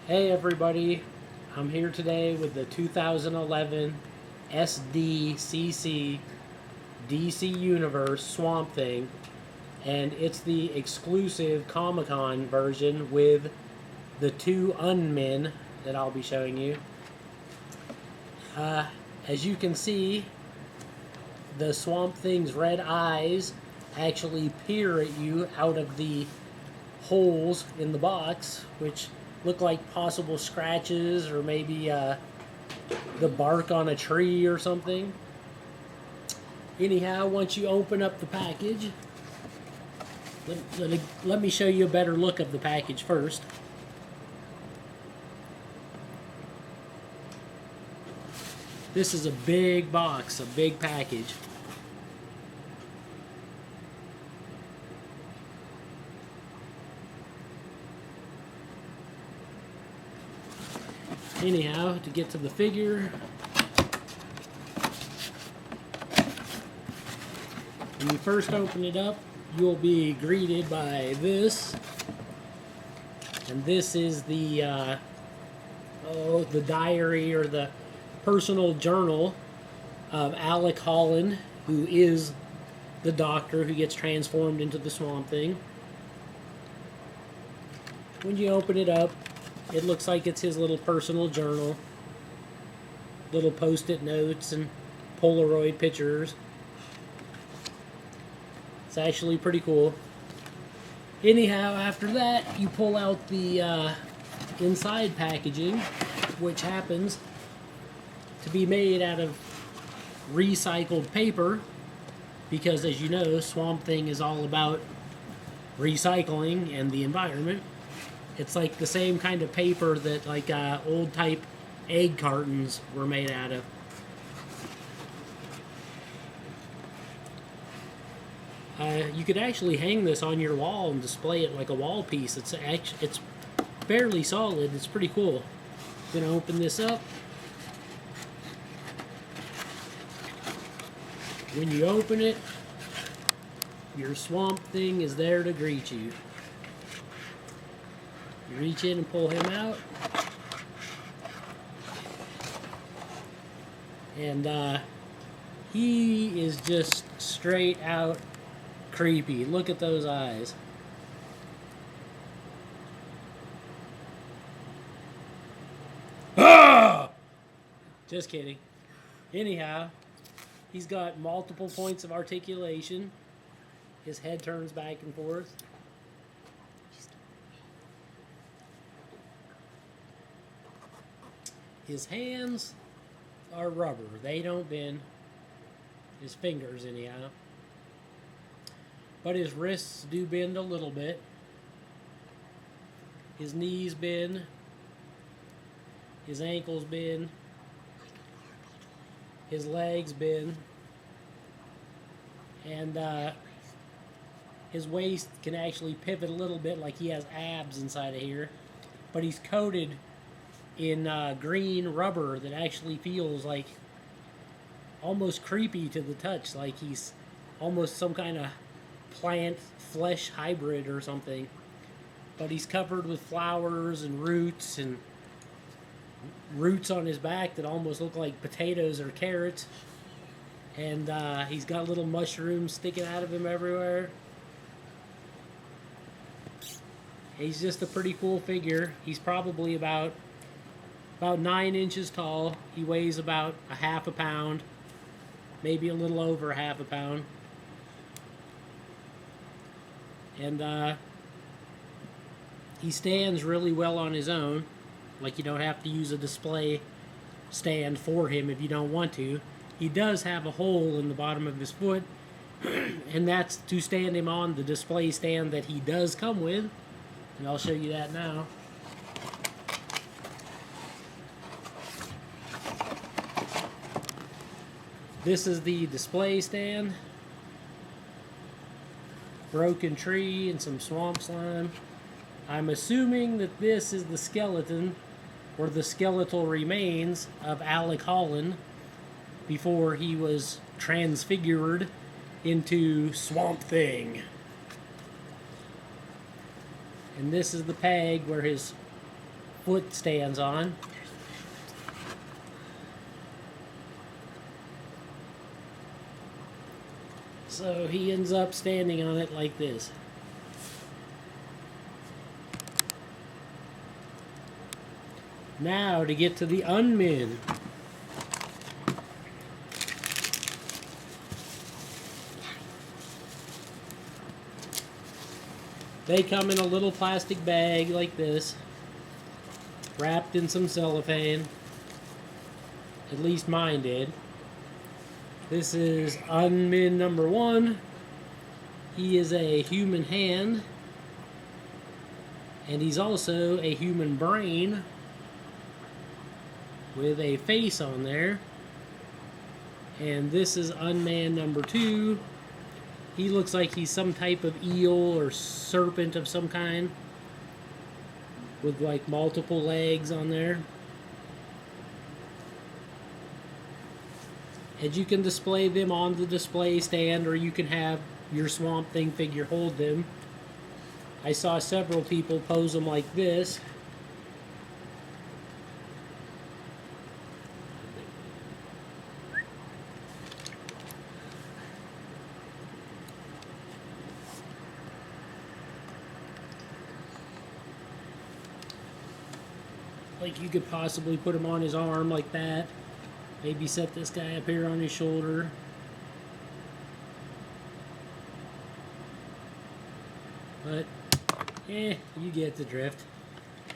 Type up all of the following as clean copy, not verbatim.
Hey everybody, I'm here today with the 2011 SDCC DC Universe Swamp Thing, and it's the exclusive Comic-Con version with the two Unmen that I'll be showing you. As you can see, the Swamp Thing's red eyes actually peer at you out of the holes in the box, which look like possible scratches or maybe the bark on a tree or something. Anyhow, once you open up the package, let me show you a better look of the package first. This is a big box, a big package. Anyhow, to get to the figure, when you first open it up, you'll be greeted by this, and this is the diary or the personal journal of Alec Holland, who is the Doctor who gets transformed into the Swamp Thing. When you open it up, it looks like it's his little personal journal. Little post-it notes and Polaroid pictures. It's actually pretty cool. Anyhow, after that, you pull out the inside packaging, which happens to be made out of recycled paper, because as you know, Swamp Thing is all about recycling and the environment. It's like the same kind of paper that like old type egg cartons were made out of. You could actually hang this on your wall and display it like a wall piece. It's fairly solid. It's pretty cool. I'm gonna open this up. When you open it, your Swamp Thing is there to greet you. You reach in and pull him out. And he is just straight out creepy. Look at those eyes. Ah! Just kidding. Anyhow, he's got multiple points of articulation. His head turns back and forth. His hands are rubber. They don't bend. His fingers, anyhow. But his wrists do bend a little bit. His knees bend. His ankles bend. His legs bend. And his waist can actually pivot a little bit, like he has abs inside of here. But he's coated in green rubber that actually feels like almost creepy to the touch, like he's almost some kind of plant flesh hybrid or something. But he's covered with flowers and roots on his back that almost look like potatoes or carrots. And he's got little mushrooms sticking out of him everywhere. He's just a pretty cool figure. He's probably about 9 inches tall. He weighs about a half a pound, maybe a little over a half a pound. And he stands really well on his own. Like, you don't have to use a display stand for him if you don't want to. He does have a hole in the bottom of his foot, and that's to stand him on the display stand that he does come with. And I'll show you that now. This is the display stand. Broken tree and some swamp slime. I'm assuming that this is the skeleton or the skeletal remains of Alec Holland before he was transfigured into Swamp Thing. And this is the peg where his foot stands on. So he ends up standing on it like this. Now to get to the unmin. They come in a little plastic bag like this, wrapped in some cellophane. At least mine did. This is unmin number 1. He is a human hand, and he's also a human brain with a face on there. And this is unman number 2. He looks like he's some type of eel or serpent of some kind with like multiple legs on there. And you can display them on the display stand, or you can have your Swamp Thing figure hold them. I saw several people pose them like this. Like you could possibly put him on his arm like that. Maybe set this guy up here on his shoulder. But, you get the drift.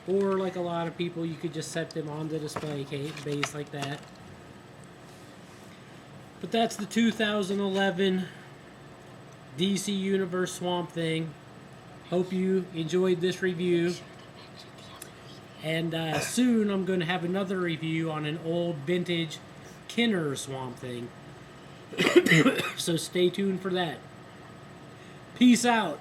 Or like a lot of people, you could just set them on the display base like that. But that's the 2011 DC Universe Swamp Thing. Hope you enjoyed this review. And soon I'm going to have another review on an old vintage Kenner Swamp Thing. So stay tuned for that. Peace out.